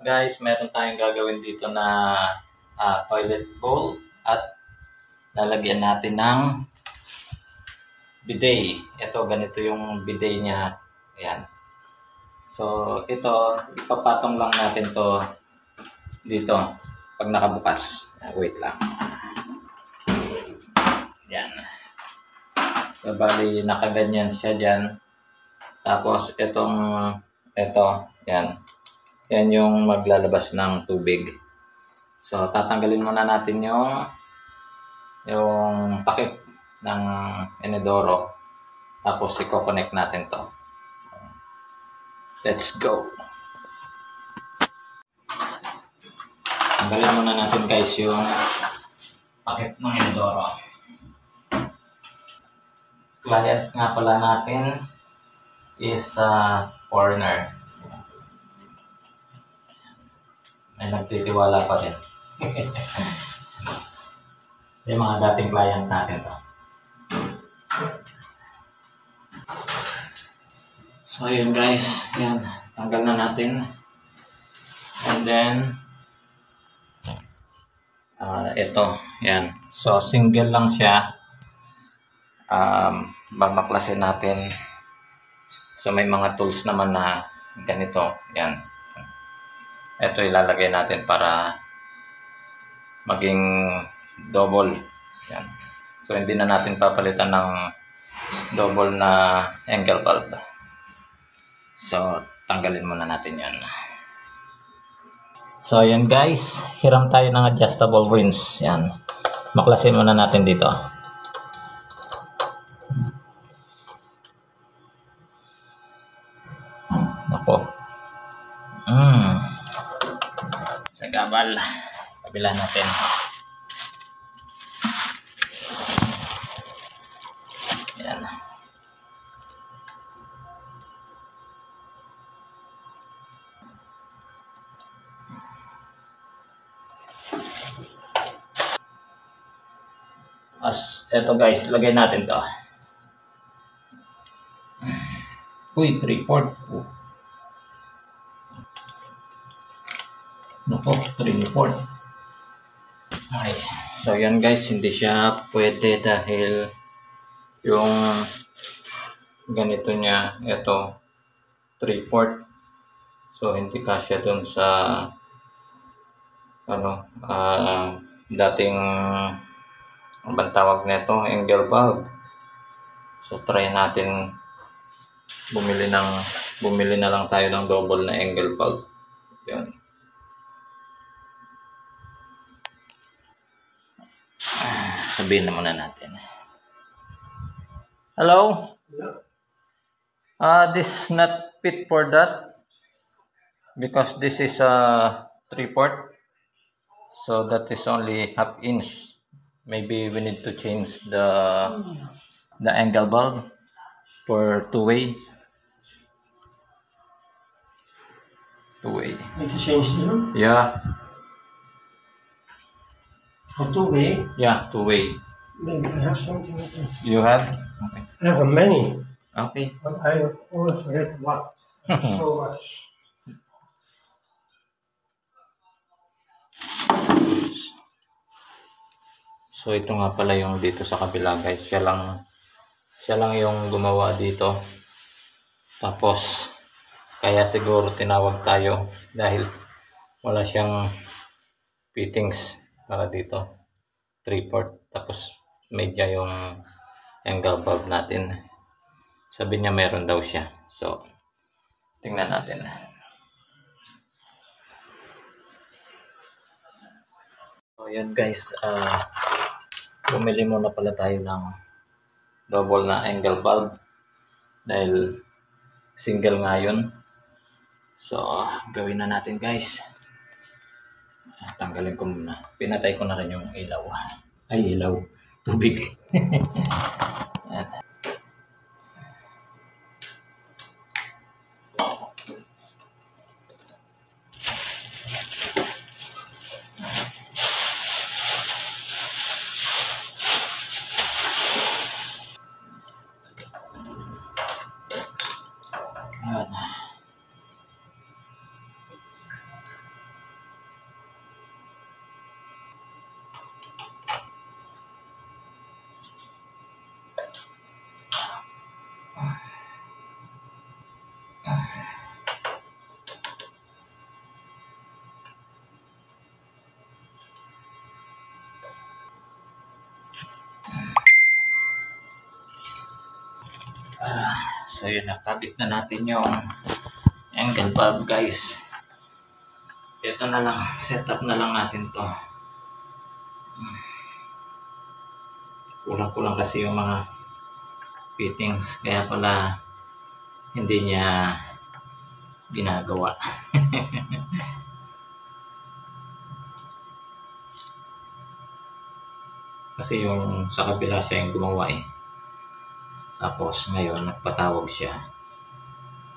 Guys, meron tayong gagawin dito na toilet bowl at lalagyan natin ng bidet. Ito, ganito yung bidet niya. Ayan. So, ito, ipapatong lang natin to dito pag nakabukas. Wait lang. Yan. So, bali, nakaganyan siya dyan. Tapos, ito, yan. Yan yung maglalabas ng tubig. So, tatanggalin muna natin yung takip ng inodoro. Tapos, i-connect natin to. So, let's go. Tanggalin muna natin guys yung takip ng inodoro. Client nga pala natin is foreigner. May nagtitiwala pa din. Yung mga dating client natin to. So yun guys, yan, tanggal na natin. And then ito, yan. So single lang siya. Babaklasin natin. So may mga tools naman na ganito, yan. Ito ilalagay natin para maging double. Yan. So hindi na natin papalitan ng double na angle bulb. So tanggalin muna natin yan. So yan guys, hiram tayo ng adjustable wings. Yan. Maklasin muna natin dito. Ako. Sa gabal, kabila natin. Yan. Eto guys, lagay natin to. Uy, 3/4. Naku, 3/4. Okay. So yan guys, hindi siya pwede dahil yung ganito niya, ito 3/4. So hindi kasya dun sa dating ang tawag nito, angle bulb. So try natin bumili na lang tayo ng double na angle bulb. Yan. Sabihin na muna natin. Hello? This not fit for that because this is a 3/4. So that is only 1/2 inch. Maybe we need to change the angle bulb for two-way. Need to change them? Yeah. For two-way? Yeah, two-way. Maybe I have something like this. You have? Okay. I have many, Okay. but I always forget what. So much. So ito nga pala yung dito sa kabila guys. Siya lang yung gumawa dito. Tapos kaya siguro tinawag tayo dahil wala siyang fittings para dito. 3/4. Tapos medya yung angle bulb natin. Sabi niya meron daw siya. So tingnan natin. So yan guys, bumili muna pala tayo ng double na angle bulb dahil single nga yun. So gawin na natin guys. Tanggalin ko muna. Pinatay ko na rin yung ilaw. Ay, ilaw. Tubig. Yan. So yun, nakabit na natin yung angle valve guys. Ito na lang, setup na lang natin to. Kulang-kulang kasi yung mga fittings, kaya pala hindi niya ginagawa. Kasi yung sa kabila siya yung gumawa eh. Tapos ngayon nagpatawag siya.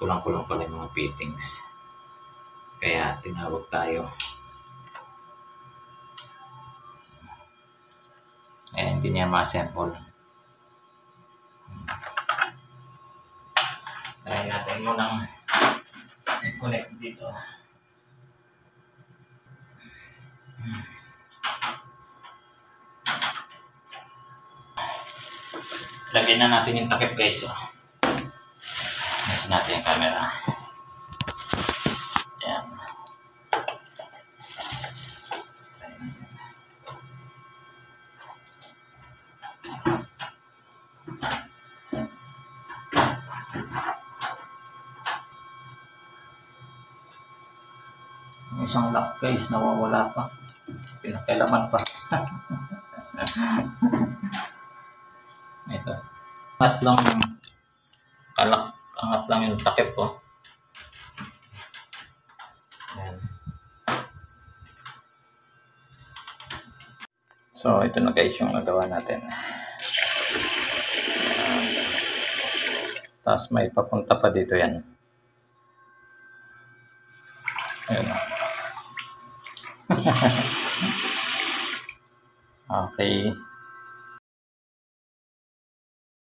Kulang-kulang pala yung mga fittings. Kaya tinawag tayo. Kaya hindi niya ma-assemble. Try natin munang i-connect dito. Lagyan na natin yung takip guys. Mas natin yung camera. Yan. Yung isang lock guys, nawawala pa. Pinakailaman pa. Ito. Angat lang angat lang yung takip ko. Ayan. So ito na guys yung nagawa natin. Tapos may papunta pa dito yan. Ayan. Okay.